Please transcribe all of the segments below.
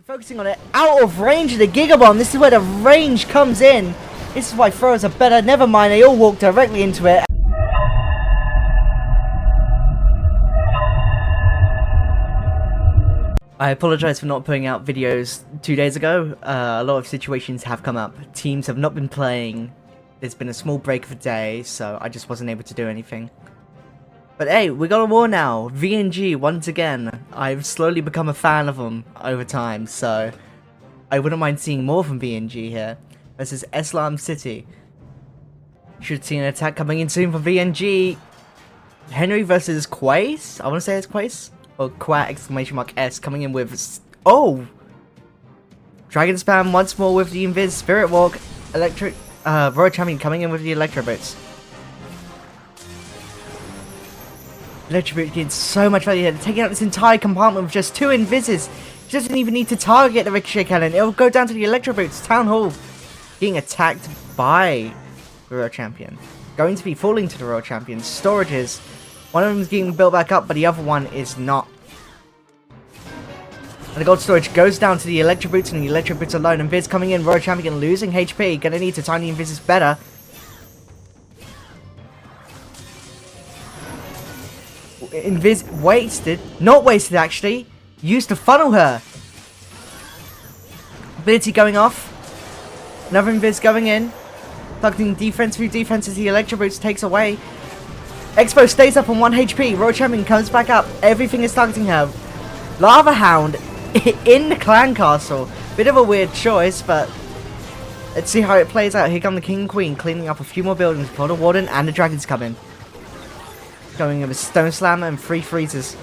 Focusing on it, out of range of the Giga Bomb. This is where the range comes in. This is why throws are better. Never mind, they all walk directly into it. I apologize for not putting out videos 2 days ago. A lot of situations have come up. Teams have not been playing. There's been a small break of a day, so I just wasn't able to do anything. But hey, we got a war now. VNG once again. I've slowly become a fan of them over time, so I wouldn't mind seeing more from VNG here. This is Islam City. Should see an attack coming in soon from VNG. Henry versus Quace. I want to say it's Quace. Or Quat exclamation mark S coming in with... Oh! Dragon Spam once more with the Invis. Spirit Walk. Electric... Royal Champion coming in with the Electro Boots. Electro Boot gets so much value here. Taking out this entire compartment with just 2 Invises. He doesn't even need to target the Ricochet Cannon. It'll go down to the Electro Boots. Town Hall being attacked by the Royal Champion. Going to be falling to the Royal Champion. Storages. One of them is getting built back up, but the other one is not. And the gold storage goes down to the Electro Boots, and the Electro Boots alone. And Viz coming in. Royal Champion losing HP. Gonna need to tiny Invis better. Invis wasted. Not wasted, actually. Used to funnel her. Ability going off. Another Invis going in. Targeting defense through defense as the Electro Boots takes away. Expo stays up on 1 HP. Royal Champion comes back up. Everything is targeting her. Lava Hound in the clan castle. Bit of a weird choice, but let's see how it plays out. Here come the King and Queen cleaning up a few more buildings before the Warden and the Dragons come in. Going in with Stone Slammer and 3 freezes.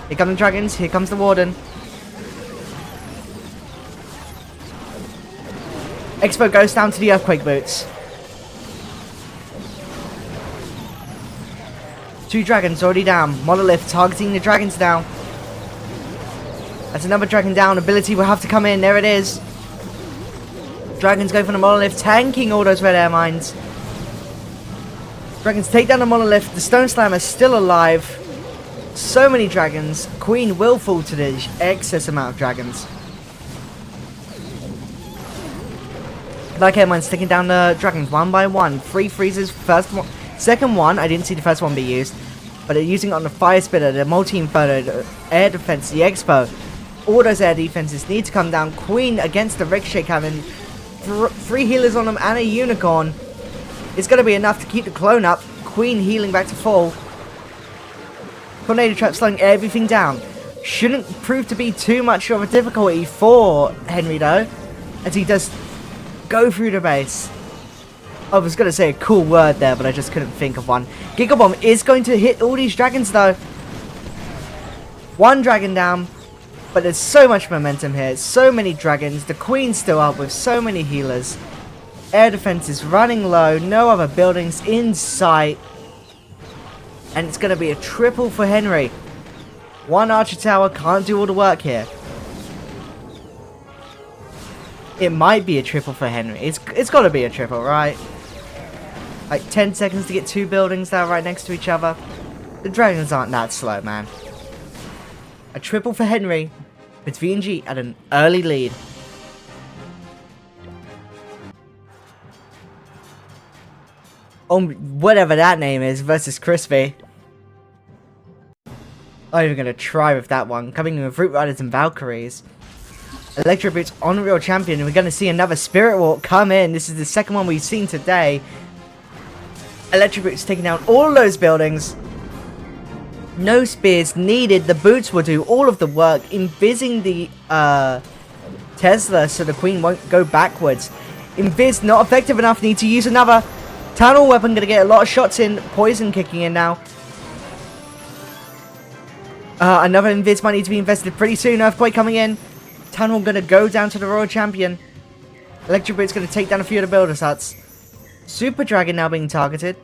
Here come the Dragons. Here comes the Warden. Expo goes down to the Earthquake Boots. 2 Dragons already down. Monolith targeting the Dragons now. That's another Dragon down. Ability will have to come in. There it is. Dragons go for the Monolith, tanking all those red air mines. Dragons take down the Monolith. The Stone Slammer is still alive. So many Dragons. Queen will fall to the excess amount of Dragons. Like air mines taking down the Dragons one by one. 3 freezes. First one. Second one, I didn't see the first one be used, but they're using it on the Fire Spitter, the Multi-Inferno, the Air Defense, the Expo. All those air defenses need to come down. Queen against the Ricochet Cannon. 3 healers on them and a Unicorn. It's going to be enough to keep the clone up. Queen healing back to full. Tornado Trap slowing everything down. Shouldn't prove to be too much of a difficulty for Henry though, as he does go through the base. I was going to say a cool word there, but I just couldn't think of one. Giga Bomb is going to hit all these Dragons, though. 1 Dragon down. But there's so much momentum here. So many Dragons. The Queen's still up with so many healers. Air defense is running low. No other buildings in sight. And it's going to be a triple for Henry. 1 Archer Tower can't do all the work here. It might be a triple for Henry. It's got to be a triple, right? Like 10 seconds to get 2 buildings that are right next to each other. The Dragons aren't that slow, man. A triple for Henry, with VNG at an early lead. Whatever that name is, versus Crispy. Not even going to try with that one. Coming in with Root Riders and Valkyries. Electro Boots on Real Champion, and we're going to see another Spirit Walk come in. This is the second one we've seen today. Electro Boots taking down all those buildings. No spears needed. The boots will do all of the work, invising the Tesla so the Queen won't go backwards. Invis not effective enough. Need to use another tunnel weapon. Going to get a lot of shots in. Poison kicking in now. Another Invis might need to be invested pretty soon. Earthquake coming in. Tunnel going to go down to the Royal Champion. Electro Boot's going to take down a few of the builders' huts. Super Dragon now being targeted.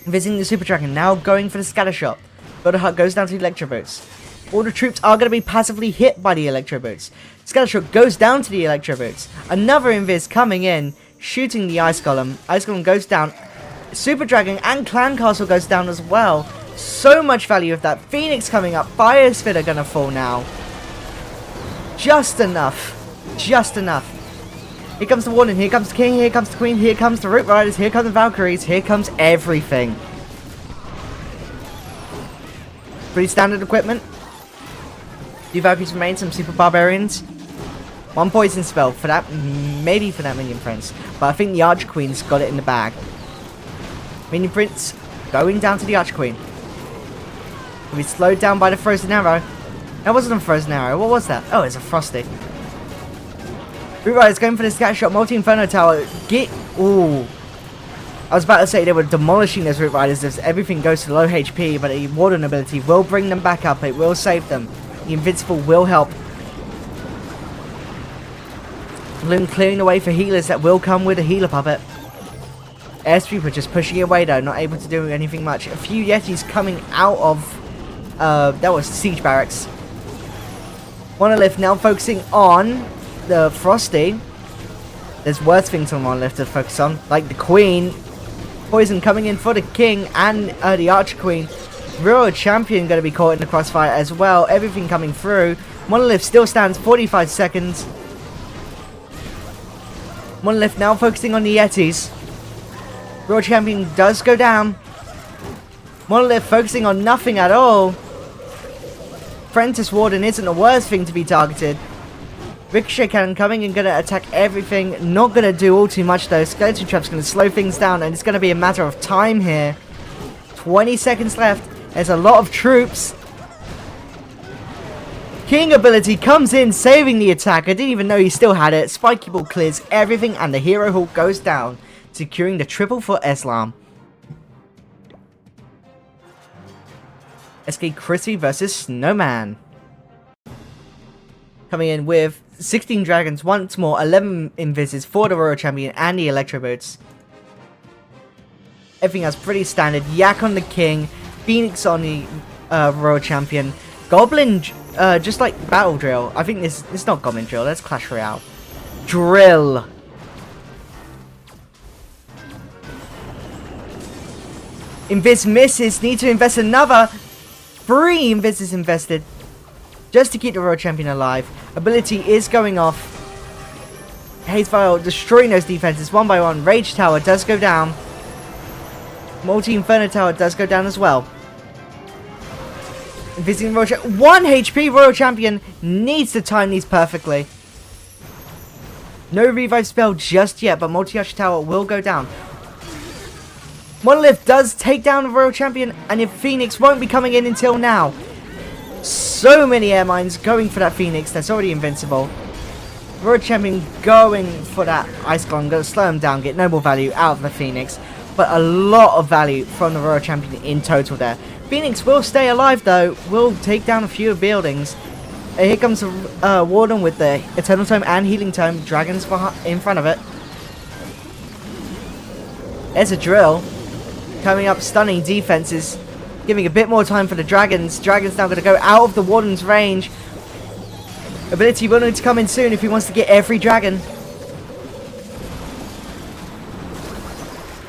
Visiting the Super Dragon, now going for the Scatter Shot. Builder Hut goes down to the Electro Boots. All the troops are going to be passively hit by the Electro Boots. Scatter Shot goes down to the Electro Boots. Another Invis coming in, shooting the Ice Golem. Ice Golem goes down. Super Dragon and Clan Castle goes down as well. So much value of that. Phoenix coming up. Fire Spitter going to fall now. Just enough. Just enough. Here comes the Warden, here comes the King, here comes the Queen, here comes the Root Riders, here come the Valkyries, here comes everything. Pretty standard equipment. 2 Valkyries remain, some Super Barbarians. 1 poison spell for that, maybe for that Minion Prince. But I think the Arch Queen's got it in the bag. Minion Prince going down to the Arch Queen. He'll be slowed down by the Frozen Arrow. That wasn't a Frozen Arrow, what was that? Oh, it's a Frosty. Root Riders going for the scatter shot, multi-inferno tower. Ooh. I was about to say they were demolishing those Root Riders as everything goes to low HP, but the Warden ability will bring them back up. It will save them. The Invincible will help. Bloom clearing the way for healers that will come with a healer puppet. Airstreaper just pushing it away though, not able to do anything much. A few Yetis coming out of, that was Siege Barracks. Monolith now focusing on the Frosty. There's worse things on Monolith to focus on, like the Queen. Poison coming in for the King and the Archer Queen. Royal Champion going to be caught in the crossfire as well. Everything coming through. Monolith still stands 45 seconds. Monolith now focusing on the Yetis. Royal Champion does go down. Monolith focusing on nothing at all. Apprentice Warden isn't the worst thing to be targeted. Ricochet Cannon coming and going to attack everything. Not going to do all too much though. Skeleton Trap's going to slow things down and it's going to be a matter of time here. 20 seconds left. There's a lot of troops. King ability comes in, saving the attack. I didn't even know he still had it. Spiky Ball clears everything and the Hero Hawk goes down, securing the triple for Islam. SK Chrissy versus Snowman. Coming in with 16 dragons once more, 11 invises for the Royal Champion and the Electro Boots. Everything else pretty standard. Yak on the King, Phoenix on the Royal Champion, Goblin, just like Battle Drill. I think this is not Goblin Drill, that's Clash Royale. Drill. Invis misses, need to invest another. 3 invises invested. Just to keep the Royal Champion alive. Ability is going off. Haze Vial destroying those defenses one by one. Rage Tower does go down. Multi-Inferno Tower does go down as well. Visiting Royal Champion. 1 HP Royal Champion needs to time these perfectly. No revive spell just yet, but Multi-Arch Tower will go down. Monolith does take down the Royal Champion, and if Phoenix won't be coming in until now. So many air mines going for that Phoenix that's already invincible. Royal Champion going for that Ice Golem, going to slow him down, get no more value out of the Phoenix, but a lot of value from the Royal Champion in total there. Phoenix will stay alive though, will take down a few buildings. Here comes Warden with the Eternal Tome and Healing Tome, dragons in front of it. There's a drill coming up, stunning defenses. Giving a bit more time for the dragons. Dragons now going to go out of the Warden's range. Ability will need to come in soon if he wants to get every dragon.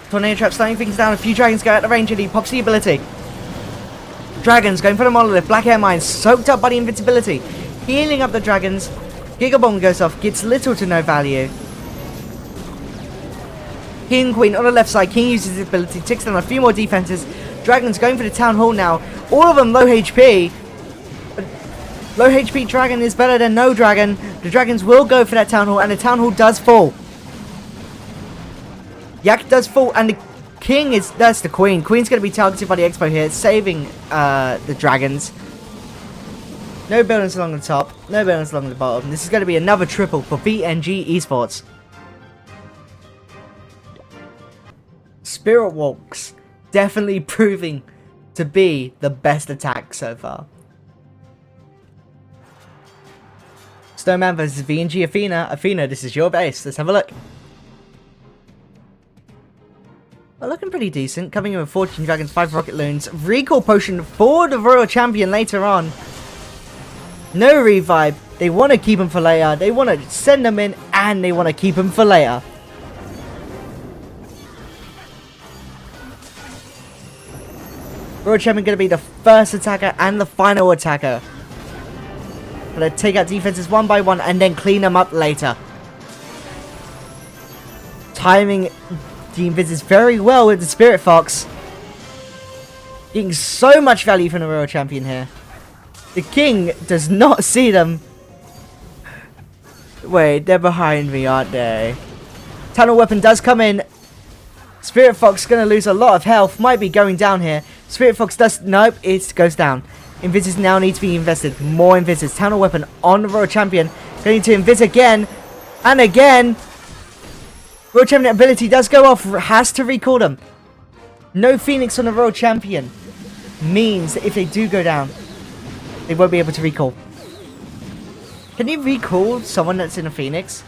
Tornado Trap slowing things down. A few dragons go out of range and he pops the ability. Dragons going for the Monolith. Black Air Mines soaked up by the invincibility. Healing up the dragons. Giga Bomb goes off. Gets little to no value. King and Queen on the left side. King uses his ability. Ticks down a few more defenses. Dragons going for the Town Hall now. All of them low HP. Low HP dragon is better than no dragon. The dragons will go for that Town Hall, and the Town Hall does fall. Yak does fall, and the King is... That's the Queen. Queen's going to be targeted by the Expo here, saving the dragons. No buildings along the top. No buildings along the bottom. This is going to be another triple for BNG Esports. Spirit Walks. Definitely proving to be the best attack so far. Snowman versus VNG Athena. Athena, this is your base. Let's have a look. Well, looking pretty decent. Coming in with 14 dragons, 5 rocket loons. Recall potion for the Royal Champion later on. No revive. They want to keep him for later. They want to send them in and they want to keep him for later. Royal Champion going to be the first attacker and the final attacker. Gonna take out defenses one by one and then clean them up later. Timing the Invises very well with the Spirit Fox. Getting so much value from the Royal Champion here. The King does not see them. Wait, they're behind me, aren't they? Tunnel Weapon does come in. Spirit Fox gonna lose a lot of health. Might be going down here. Spirit Fox does... Nope, it goes down. Invises now need to be invested. More Invises. Tunnel Weapon on the Royal Champion. Going to Invis again. And again. Royal Champion ability does go off. Has to recall them. No Phoenix on the Royal Champion. Means that if they do go down, they won't be able to recall. Can you recall someone that's in a Phoenix?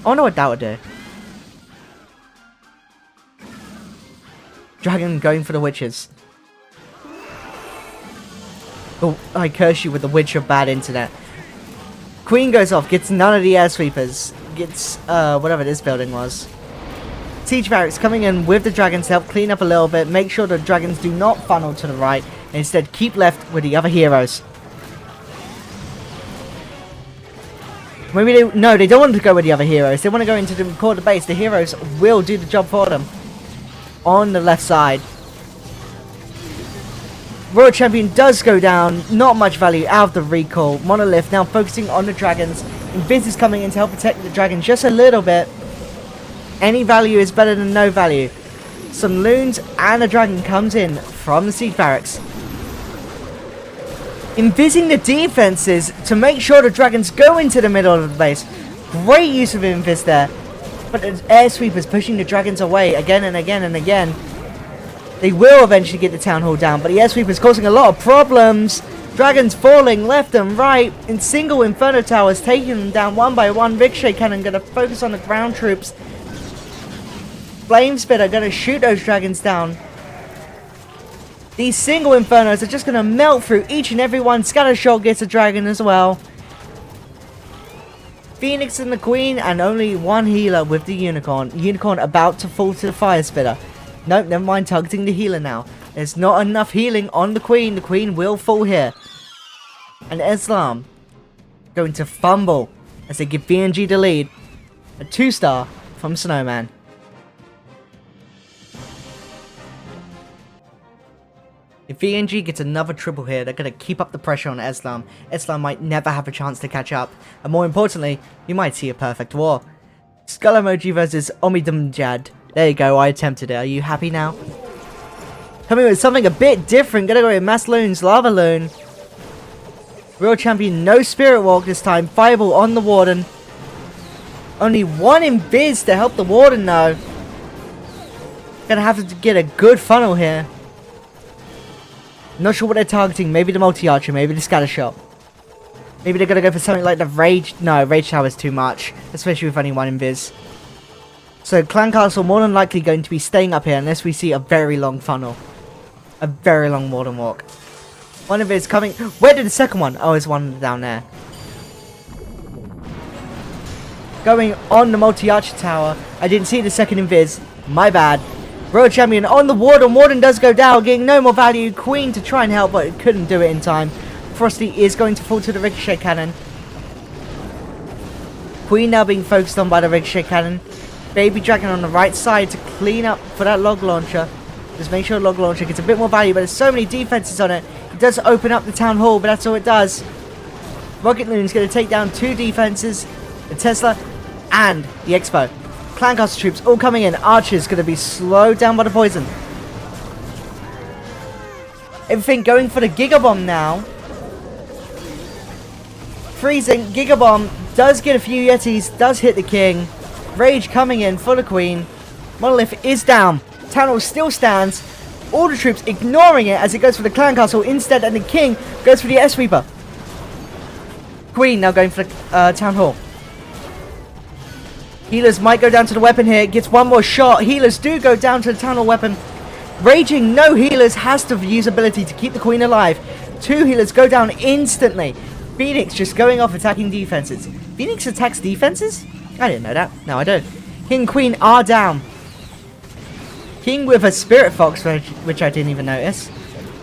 Oh no, that would do. Dragon going for the witches. Oh, I curse you with the witch of bad internet. Queen goes off, gets none of the air sweepers. Gets, whatever this building was. Siege barracks coming in with the dragons to help clean up a little bit. Make sure the dragons do not funnel to the right. And instead keep left with the other heroes. Maybe they... No, they don't want to go with the other heroes. They want to go into the quarter base. The heroes will do the job for them. On the left side. Royal Champion does go down. Not much value out of the recall. Monolith now focusing on the dragons. Invis is coming in to help protect the dragon just a little bit. Any value is better than no value. Some loons and a dragon comes in from the siege barracks. Invising the defenses to make sure the dragons go into the middle of the base. Great use of Invis there. But the air sweepers pushing the dragons away again and again and again. They will eventually get the town hall down, but the air sweepers causing a lot of problems. Dragons falling left and right in single inferno towers, taking them down one by one. Ricochet cannon gonna focus on the ground troops. Flame Spitter gonna shoot those dragons down. These single infernos are just gonna melt through each and every one. Scattershot gets a dragon as well. Phoenix and the Queen, and only one healer with the Unicorn. Unicorn about to fall to the Fire Spitter. Nope, never mind, targeting the healer now. There's not enough healing on the Queen. The Queen will fall here. And Islam going to fumble as they give VNG the lead. A 2-star from Snowman. If VNG gets another triple here, they're going to keep up the pressure on Islam. Islam might never have a chance to catch up. And more importantly, you might see a perfect war. Skull Emoji versus Omidumjad. There you go, I attempted it. Are you happy now? Coming with something a bit different. Gonna go with Mass Loons, Lava Loon. Royal Champion, no Spirit Walk this time. Fireball on the Warden. Only one Invis to help the Warden though. Gonna have to get a good funnel here. Not sure what they're targeting. Maybe the multi-archer, maybe the scattershot. Maybe they're gonna go for something like the rage. No, rage tower is too much, especially with only one Invis. So Clan Castle more than likely going to be staying up here unless we see a very long funnel. A very long Warden walk. One of it is coming. Where did the second one? Oh, there's one down there. Going on the multi-archer tower. I didn't see the second Invis. My bad. Royal Champion on the Warden. Warden does go down, getting no more value. Queen to try and help, but it couldn't do it in time. Frosty is going to fall to the Ricochet Cannon. Queen now being focused on by the Ricochet Cannon. Baby Dragon on the right side to clean up for that log launcher. Just make sure the log launcher gets a bit more value, but there's so many defenses on it. It does open up the town hall, but that's all it does. Rocket Loon's going to take down 2 defenses. The Tesla and the Expo. Clan Castle troops all coming in. Archer's going to be slowed down by the poison. Everything going for the Giga Bomb now. Freezing. Giga Bomb does get a few Yetis. Does hit the King. Rage coming in for the Queen. Monolith is down. Town Hall still stands. All the troops ignoring it as it goes for the Clan Castle instead, and the King goes for the S-Sweeper. Queen now going for the Town Hall. Healers might go down to the weapon here. Gets one more shot. Healers do go down to the Town Hall weapon. Raging, no healers, has to use ability to keep the Queen alive. 2 healers go down instantly. Phoenix just going off attacking defenses. Phoenix attacks defenses? I didn't know that. Now I do. King and Queen are down. King with a Spirit Fox, which I didn't even notice.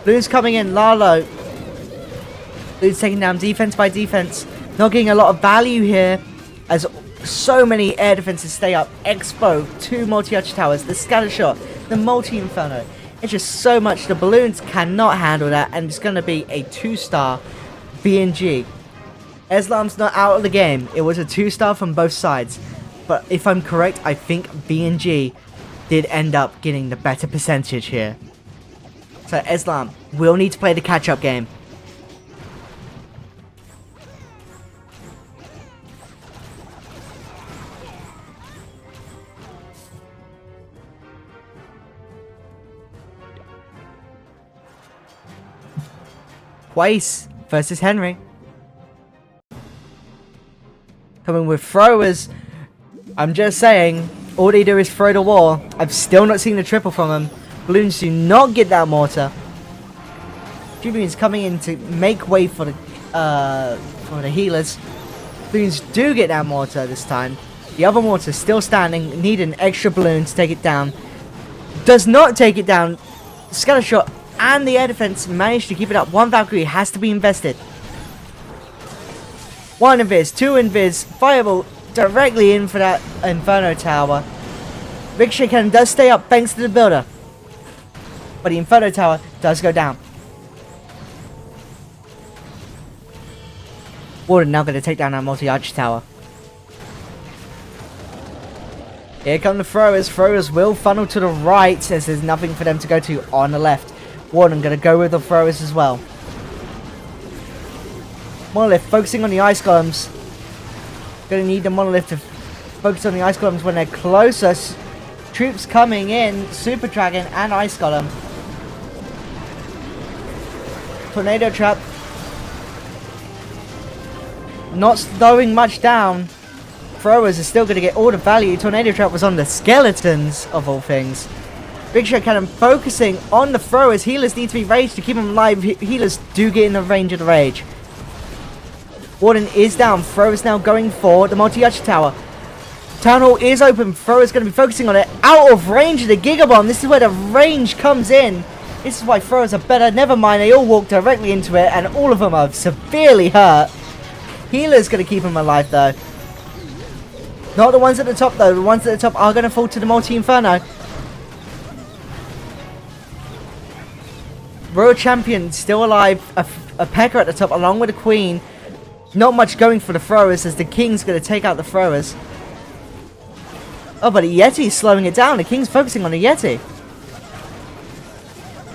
Bloons coming in, Lalo. Blue's taking down defense by defense. Not getting a lot of value here, as so many air defenses stay up. Expo, 2 multi-arch towers, the scatter shot, the multi-inferno. It's just so much. The balloons cannot handle that, and it's going to be a 2-star BNG. Islam's not out of the game. It was a 2-star from both sides. But if I'm correct, I think BNG did end up getting the better percentage here. So Islam will need to play the catch-up game. Twice versus Henry. Coming with throwers. I'm just saying, all they do is throw the wall. I've still not seen the triple from them. Balloons do not get that mortar. Jubilee's coming in to make way for the healers. Balloons do get that mortar this time. The other mortar still standing. Need an extra balloon to take it down. Does not take it down. Scatter shot and the air defense managed to keep it up. 1 Valkyrie has to be invested. 1 invis, 2 invis, fireball directly in for that Inferno Tower. Ricochet Cannon does stay up thanks to the builder. But the Inferno Tower does go down. Warden now going to take down that multi-arch tower. Here come the throwers. Throwers will funnel to the right as there's nothing for them to go to on the left. Warden going to go with the throwers as well. Monolith focusing on the ice columns. Going to need the Monolith to focus on the ice columns when they're closest. Troops coming in. Super Dragon and Ice Golem. Tornado Trap. Not slowing much down. Throwers are still going to get all the value. Tornado Trap was on the skeletons of all things. Ricochet Cannon focusing on the throwers. Healers need to be raged to keep them alive. Healers do get in the range of the rage. Warden is down. Throwers now going for the multi-arch tower. Town Hall is open. Throwers going to be focusing on it. Out of range of the Giga Bomb. This is where the range comes in. This is why throwers are better. Never mind. They all walk directly into it. And all of them are severely hurt. Healer's going to keep them alive though. Not the ones at the top though. The ones at the top are going to fall to the multi-inferno. Royal Champion still alive. A Pecker at the top along with the Queen. Not much going for the throwers as the King's going to take out the throwers. Oh, but the Yeti's slowing it down. The King's focusing on the Yeti.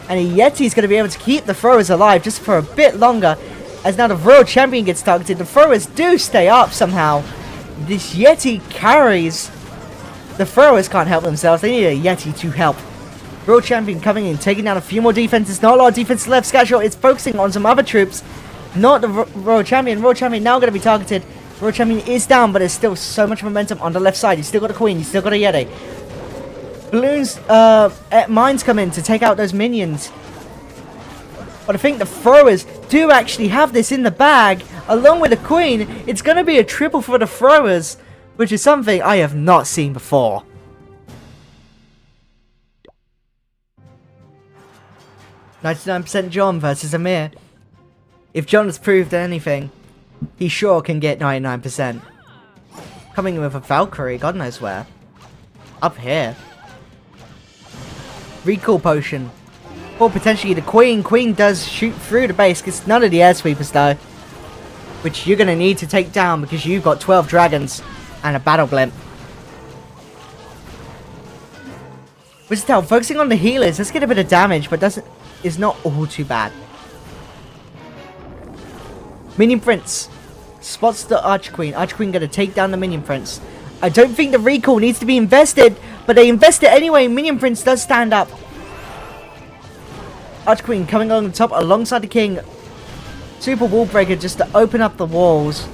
And the Yeti's going to be able to keep the throwers alive just for a bit longer. As now the Royal Champion gets targeted. The throwers do stay up somehow. This Yeti carries. The throwers can't help themselves. They need a Yeti to help. Royal Champion coming in, taking down a few more defenses. Not a lot of defense left. Scatshot is focusing on some other troops. Not the Royal Champion. Royal Champion now going to be targeted. Royal Champion is down, but there's still so much momentum on the left side. He's still got a Queen. He's still got a Yeti. Balloons, mines come in to take out those minions. But I think the throwers do actually have this in the bag. Along with the Queen, it's going to be a triple for the throwers, which is something I have not seen before. %99% John versus Amir. If John has proved anything, he sure can get 99%. Coming in with a Valkyrie, God knows where. Up here. Recall potion. Or potentially the Queen. Queen does shoot through the base. Gets none of the air sweepers though. Which you're going to need to take down because you've got 12 dragons and a battle blimp. Wizard focusing on the healers. Let's get a bit of damage, but is not all too bad. Minion Prince spots the Archqueen. Archqueen going to take down the Minion Prince. I don't think the recall needs to be invested, but they invest it anyway. Minion Prince does stand up. Archqueen coming along the top alongside the King. Super Wall Breaker just to open up the walls.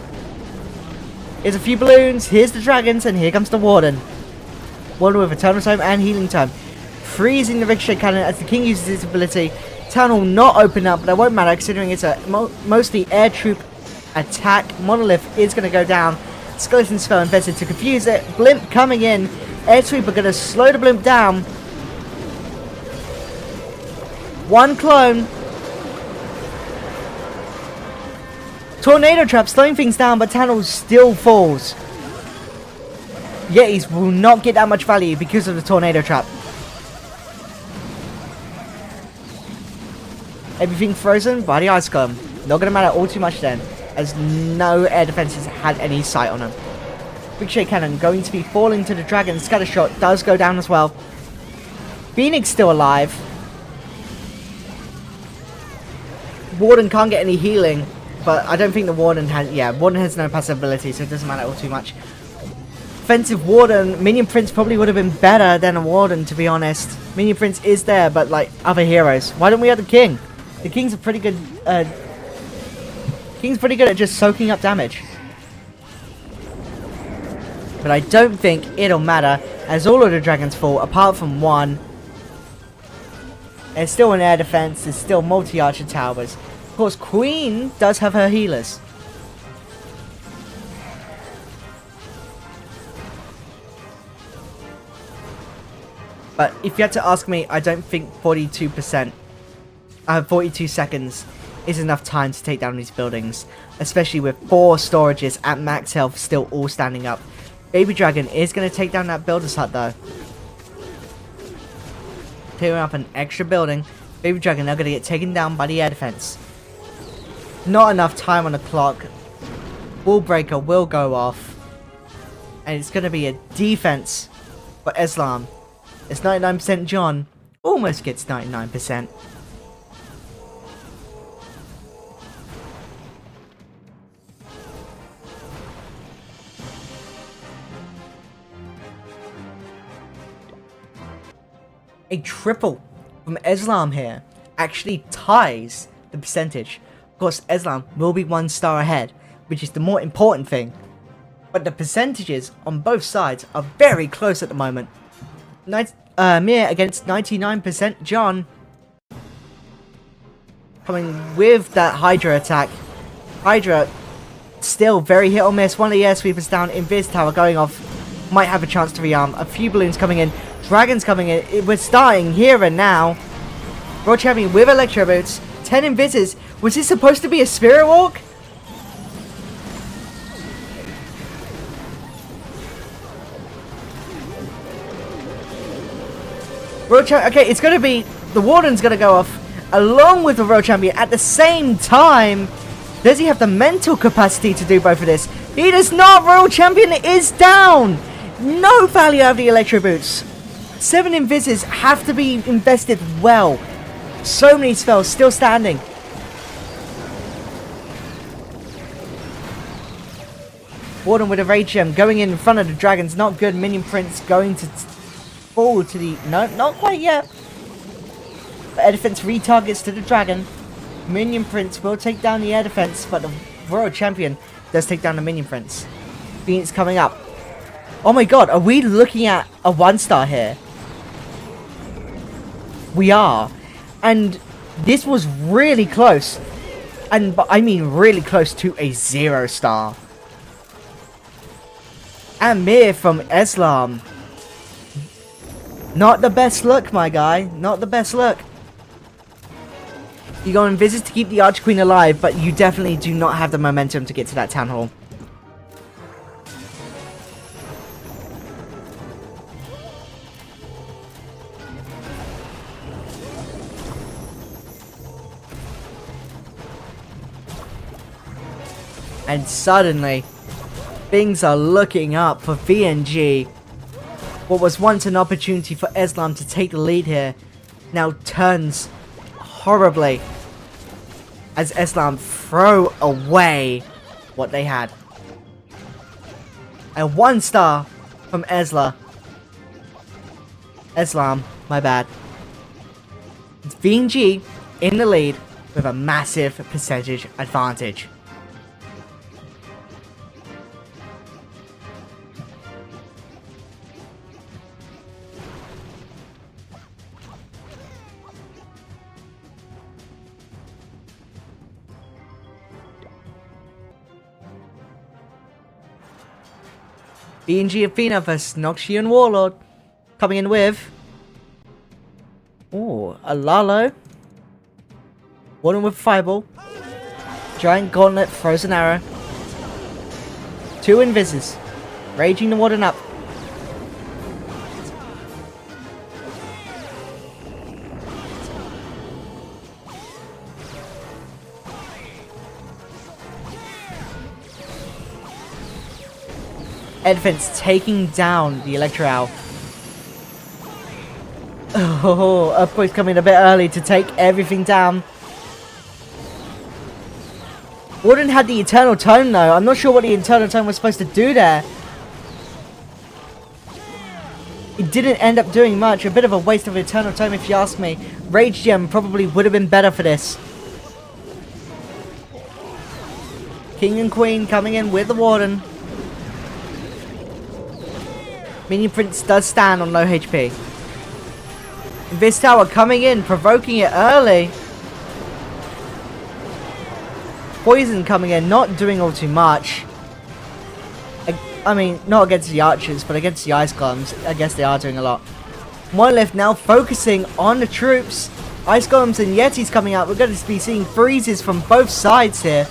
Here's a few balloons. Here's the dragons, and here comes the Warden. Warden with Eternal Time and Healing Time. Freezing the Ricochet Cannon as the King uses his ability. Town Hall not open up, but that won't matter considering it's a mostly air troop attack. Monolith is going to go down. Skeleton Spell invested to confuse it. Blimp coming in. Air Sweeper going to slow the Blimp down. One clone. tornado trap slowing things down, but Tunnel still falls. Yetis will not get that much value because of the tornado trap. Everything frozen by the ice golem. Not gonna matter all too much then, as no air defenses had any sight on them. Ricochet cannon going to be falling to the dragon. Scatter shot does go down as well. Phoenix still alive. Warden can't get any healing, but I don't think the Warden has. Yeah, Warden has no passive ability, so it doesn't matter all too much. Offensive Warden, Minion Prince probably would have been better than a Warden, to be honest. Minion Prince is there, but like other heroes. Why don't we have the King? The King's a pretty good. King's pretty good at just soaking up damage. But I don't think it'll matter, as all of the dragons fall, apart from one. There's still an air defense, there's still multi-archer towers. Of course, Queen does have her healers. But if you had to ask me, I don't think 42 seconds is enough time to take down these buildings. Especially with 4 storages at max health still all standing up. Baby Dragon is going to take down that builder's hut though. Clearing up an extra building. Baby Dragon now going to get taken down by the air defense. Not enough time on the clock. Wall breaker will go off. And it's going to be a defense for Islam. It's 99% John. Almost gets 99%. A triple from Islam here actually ties the percentage. Of course, Islam will be 1 star ahead, which is the more important thing. But the percentages on both sides are very close at the moment. Mir against 99% John. Coming with that Hydra attack. Hydra still very hit or miss. One of the air sweepers down. Invis Tower going off. Might have a chance to rearm. A few balloons coming in. Dragons coming in. We're starting here and now. World Champion with Electro Boots. 10 Invises. Was this supposed to be a Spirit Walk? Okay, it's going to be... The Warden's going to go off along with the World Champion at the same time. Does he have the mental capacity to do both of this? He does not! World Champion is down! No value out of the Electro Boots. 7 Invises have to be invested well. So many spells still standing. Warden with a Rage Gem going in front of the dragons. Not good. Minion Prince going to fall to the... No, not quite yet. But air defense retargets to the dragon. Minion Prince will take down the air defense, but the World Champion does take down the Minion Prince. Phoenix coming up. Oh my god, are we looking at a 1-star here? We are. And this was really close. But I mean really close to a 0-star. Amir from Islam. Not the best look, my guy. Not the best look. You go and visit to keep the Archer Queen alive, but you definitely do not have the momentum to get to that town hall. And suddenly, things are looking up for VNG. What was once an opportunity for Islam to take the lead here, now turns horribly as Islam throw away what they had. A 1-star from Islam, my bad. It's VNG in the lead with a massive percentage advantage. BNG Athena vs Noxian Warlord. Coming in with... Ooh, a Lalo. Warden with Fireball. Giant Gauntlet, Frozen Arrow. 2 Invises. Raging the Warden up. Air defense taking down the Electro Owl. Oh, Earthquake's coming a bit early to take everything down. Warden had the Eternal Tome though. I'm not sure what the Eternal Tome was supposed to do there. It didn't end up doing much. A bit of a waste of Eternal Tome if you ask me. Rage Gem probably would have been better for this. King and Queen coming in with the Warden. Minion Prince does stand on low HP. This tower coming in, provoking it early. Poison coming in, not doing all too much. I mean, not against the archers, but against the ice golems, I guess they are doing a lot. Monolith now focusing on the troops. Ice golems and yetis coming out. We're going to be seeing freezes from both sides here.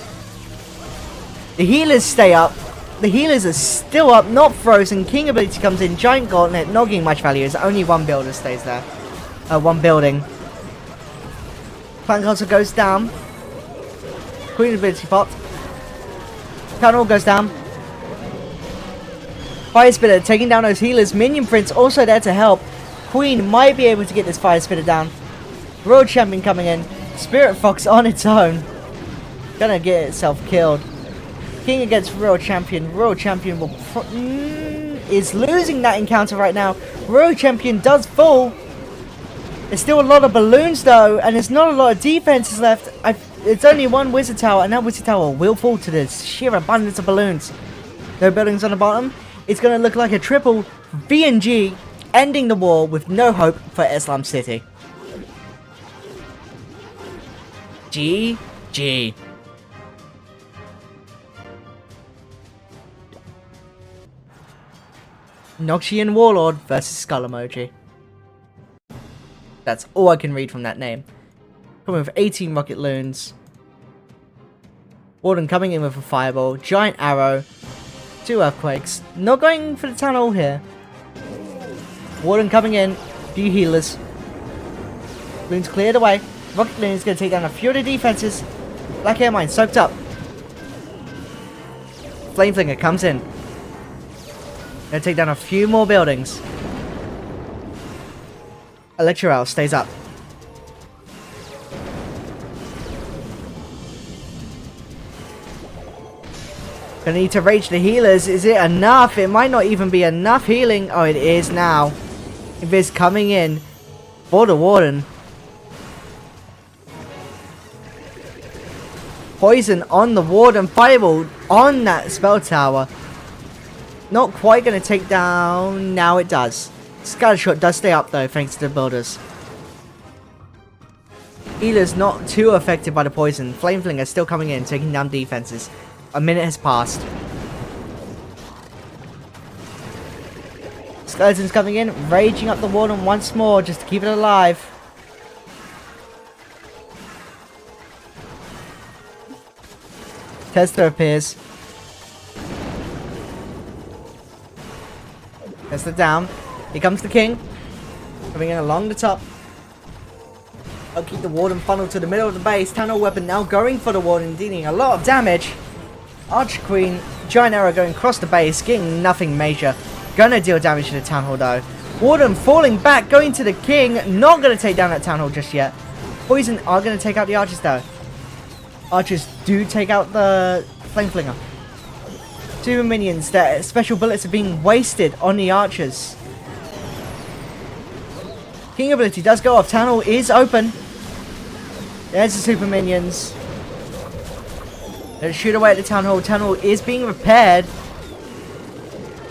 The healers stay up. The healers are still up, not frozen. King ability comes in. Giant Gauntlet, not getting much value. As only one builder stays there. One building. Clan Castle goes down. Queen ability popped. Town Hall goes down. Fire Spitter taking down those healers. Minion Prince also there to help. Queen might be able to get this Fire Spitter down. Royal Champion coming in. Spirit Fox on its own. Gonna get itself killed. King against Royal Champion. Royal Champion will is losing that encounter right now. Royal Champion does fall. There's still a lot of balloons though, and there's not a lot of defenses left. It's only one Wizard Tower, and that Wizard Tower will fall to the sheer abundance of balloons. No buildings on the bottom. It's going to look like a triple VNG, ending the war with no hope for Islam City. GG. Noxian Warlord versus Skull Emoji. That's all I can read from that name. Coming with 18 rocket loons. Warden coming in with a fireball. Giant arrow. 2 earthquakes. Not going for the town hall here. Warden coming in. Few healers. Loons cleared away. Rocket loon is going to take down a few of the defenses. Black Air Mine soaked up. Flameflinger comes in. Gonna take down a few more buildings. Electro stays up. Gonna need to rage the healers. Is it enough? It might not even be enough healing. Oh, it is now. If it's coming in for the Warden. Poison on the Warden. Fireball on that spell tower. Not quite gonna take down. Now it does. Scattershot does stay up though, thanks to the builders. Healer's not too affected by the poison. Flameflinger still coming in, taking down defenses. A minute has passed. Skeleton's coming in, raging up the Warden once more just to keep it alive. Tester appears. Tester down. Here comes the King. Coming in along the top. I'll keep the Warden funneled to the middle of the base. Tunnel weapon now going for the Warden, dealing a lot of damage. Archer Queen, Giant Arrow going across the base, getting nothing major. Gonna deal damage to the Town Hall though. Warden falling back, going to the King. Not gonna take down that Town Hall just yet. Poison are gonna take out the Archers though. Archers do take out the Flameflinger. 2 minions, their special bullets are being wasted on the Archers. King ability does go off. Town Hall is open. There's the super minions. Let's shoot away at the Town Hall. Town Hall is being repaired.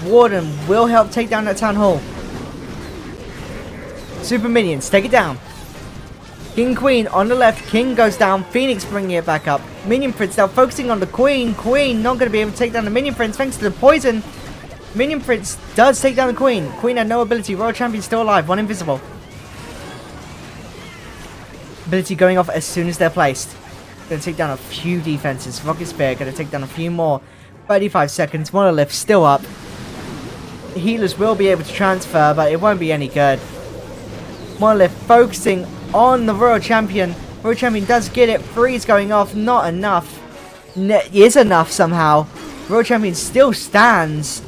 Warden will help take down that Town Hall. Super minions, take it down. King Queen on the left. King goes down. Phoenix bringing it back up. Minion Prince now focusing on the Queen. Queen not going to be able to take down the Minion Prince thanks to the poison. Minion Prince does take down the Queen. Queen had no ability. Royal Champion still alive. One invisible. Ability going off as soon as they're placed. Gonna take down a few defenses. Rocket Spear gonna take down a few more. 35 seconds. Monolith still up. The healers will be able to transfer, but it won't be any good. Monolith focusing on the Royal Champion. Royal Champion does get it. Freeze going off. Not enough. Is enough somehow. Royal Champion still stands.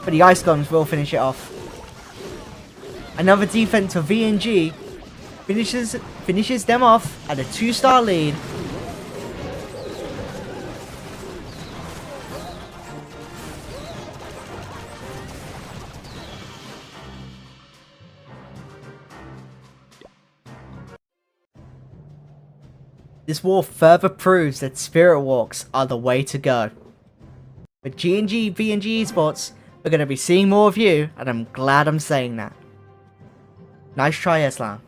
But the Ice Golems will finish it off. Another defense for VNG. Finishes them off at a 2-star lead. This war further proves that Spirit Walks are the way to go. With G&G VNG Esports, we're going to be seeing more of you, and I'm glad I'm saying that. Nice try, Islam.